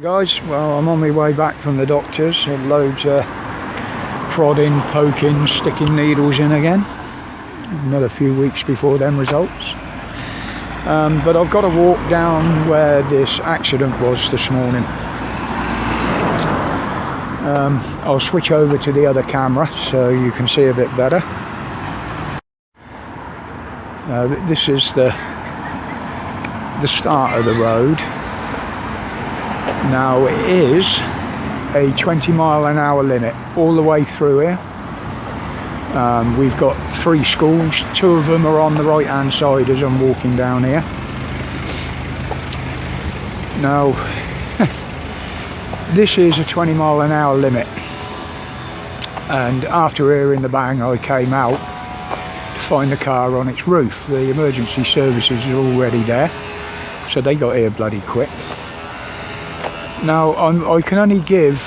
Guys, well, I'm on my way back from the doctor's. Loads of prodding, poking, sticking needles in again. Another few weeks before them results. But I've got to walk down where this accident was this morning. I'll switch over to the other camera so you can see a bit better. This is the start of the road. Now it is a 20-mile-an-hour limit all the way through here. We've got 3 schools, 2 of them are on the right hand side as I'm walking down here. Now this is a 20-mile-an-hour limit, and after hearing the bang I came out to find the car on its roof. The emergency services are already there, so they got here bloody quick. Now I can only give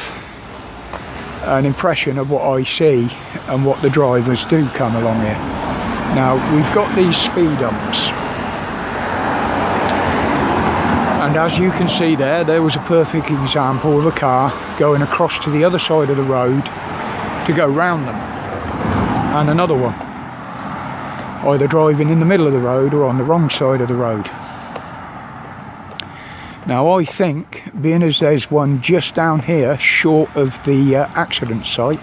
an impression of what I see and what the drivers do come along here. Now we've got these speed humps, and as you can see there was a perfect example of a car going across to the other side of the road to go round them, and another one either driving in the middle of the road or on the wrong side of the road. Now I think, being as there's one just down here short of the accident site,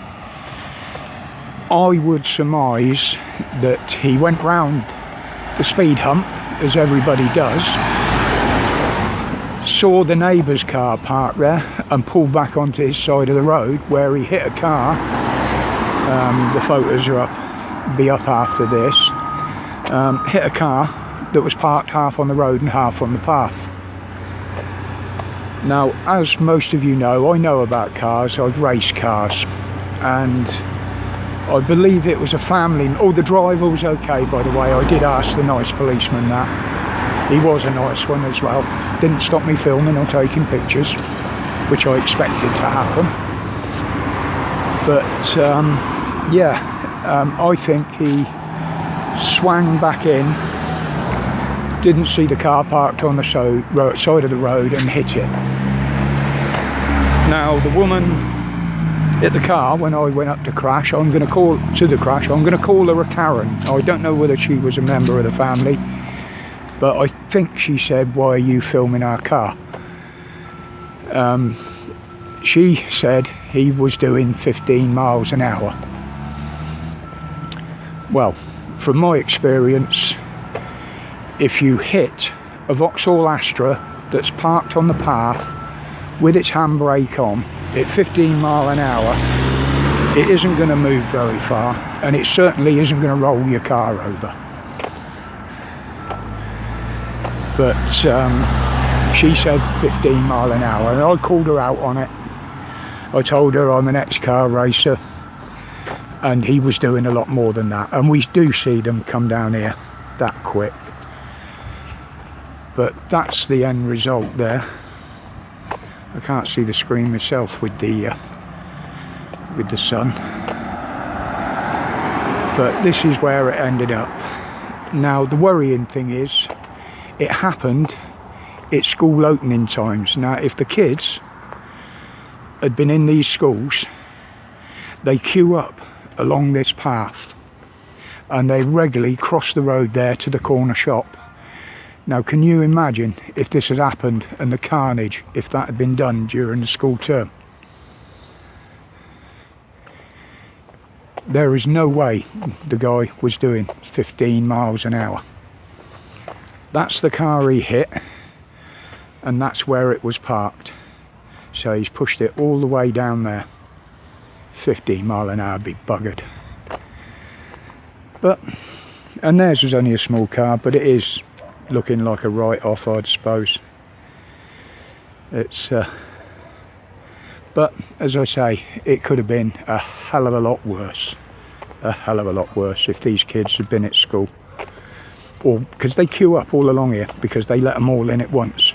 I would surmise that he went round the speed hump, as everybody does, saw the neighbour's car parked there and pulled back onto his side of the road, where he hit a car. The photos are be up after this. Hit a car that was parked half on the road and half on the path. Now, as most of you know, I know about cars. I've raced cars, and I believe it was a family. Oh, the driver was okay, by the way. I did ask the nice policeman that. He was a nice one as well. Didn't stop me filming or taking pictures, which I expected to happen. But I think he swung back in, didn't see the car parked on the side of the road, and hit it. Now the woman hit the car when I went up to crash. I'm going to call her a Karen. I don't know whether she was a member of the family, but I think she said, "Why are you filming our car?" She said he was doing 15 miles an hour. Well, from my experience, if you hit a Vauxhall Astra that's parked on the path with its handbrake on at 15 mile an hour, it isn't going to move very far, and it certainly isn't going to roll your car over. But she said 15 mile an hour, and I called her out on it. I told her I'm an ex-car racer, and he was doing a lot more than that, and we do see them come down here that quick. But that's the end result there. I can't see the screen myself with the sun, but this is where it ended up. Now the worrying thing is, it happened at school opening times. Now if the kids had been in these schools, they queue up along this path and they regularly cross the road there to the corner shop. Now can you imagine if this had happened, and the carnage if that had been done during the school term? There is no way the guy was doing 15 miles an hour. That's the car he hit, and that's where it was parked. So he's pushed it all the way down there. 15 mile an hour, be buggered. And theirs was only a small car, but it is looking like a write-off, I'd suppose. It's but as I say, it could have been a hell of a lot worse. A hell of a lot worse if these kids had been at school, or because they queue up all along here because they let them all in at once.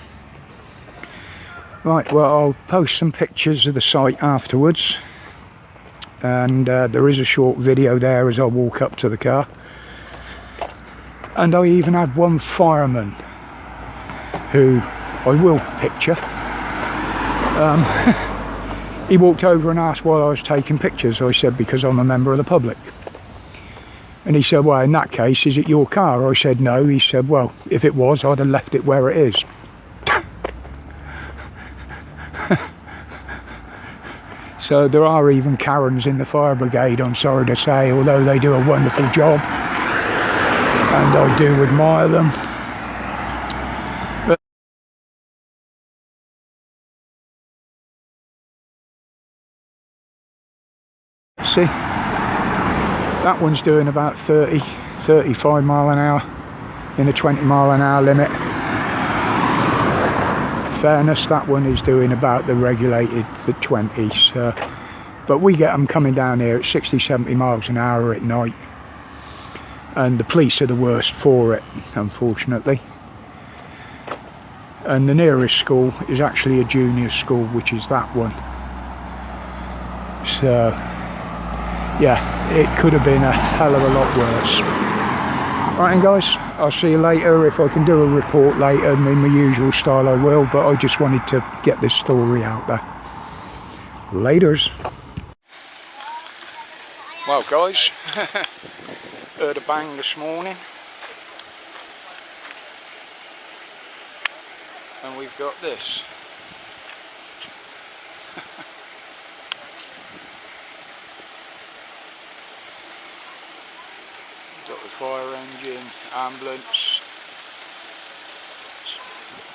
Right, well, I'll post some pictures of the site afterwards, and there is a short video there as I walk up to the car. And I even had one fireman who I will picture, Um, he walked over and asked why I was taking pictures. I said, because I'm a member of the public. And he said, well, in that case, is it your car? I said, no. He said, well, if it was, I'd have left it where it is. So there are even Karens in the fire brigade, I'm sorry to say, although they do a wonderful job. And I do admire them. See, that one's doing about 35 mile an hour in a 20 mile an hour limit. Fairness, that one is doing about the regulated, the 20s. But we get them coming down here at 60-70 miles an hour at night. And the police are the worst for it, unfortunately. And the nearest school is actually a junior school, which is that one. So yeah, it could have been a hell of a lot worse. Right then guys, I'll see you later. If I can do a report later in my usual style I will, but I just wanted to get this story out there. Laters. Well guys, heard a bang this morning. And we've got this. Got the fire engine, ambulance,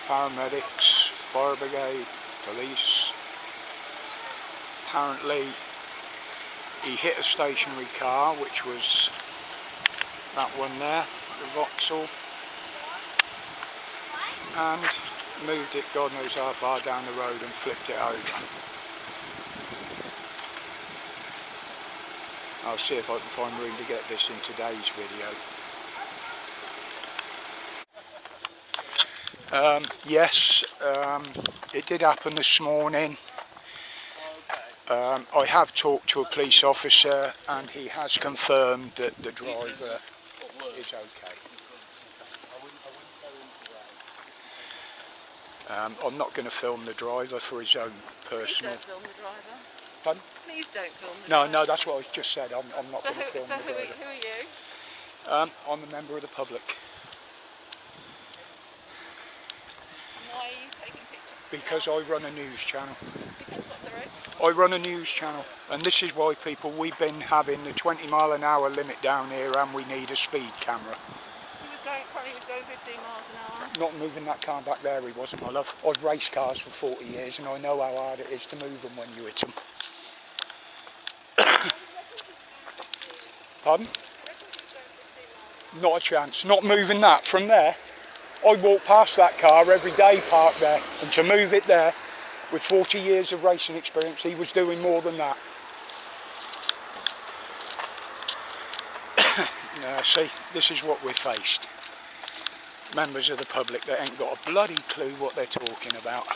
paramedics, fire brigade, police. Apparently he hit a stationary car, which was that one there, the Vauxhall, and moved it God knows how far down the road and flipped it over. I'll see if I can find room to get this in today's video. Yes, it did happen this morning. I have talked to a police officer and he has confirmed that the driver is okay. I'm not going to film the driver for his own personal... Please don't film the driver. Pardon? Please don't film the driver. No, that's what I just said. I'm not going to film the driver. Who are you? I'm a member of the public. And why are you taking pictures? Because I run a news channel. Because what, sorry? I run a news channel, and this is why people, we've been having the 20 mile an hour limit down here and we need a speed camera. He was going 15 miles an hour. Not moving that car back there, he wasn't, my love. I've raced cars for 40 years and I know how hard it is to move them when you hit them. Pardon? Not a chance. Not moving that from there. I walk past that car every day parked there, and to move it there, with 40 years of racing experience, he was doing more than that. Now see, this is what we're faced. Members of the public that ain't got a bloody clue what they're talking about.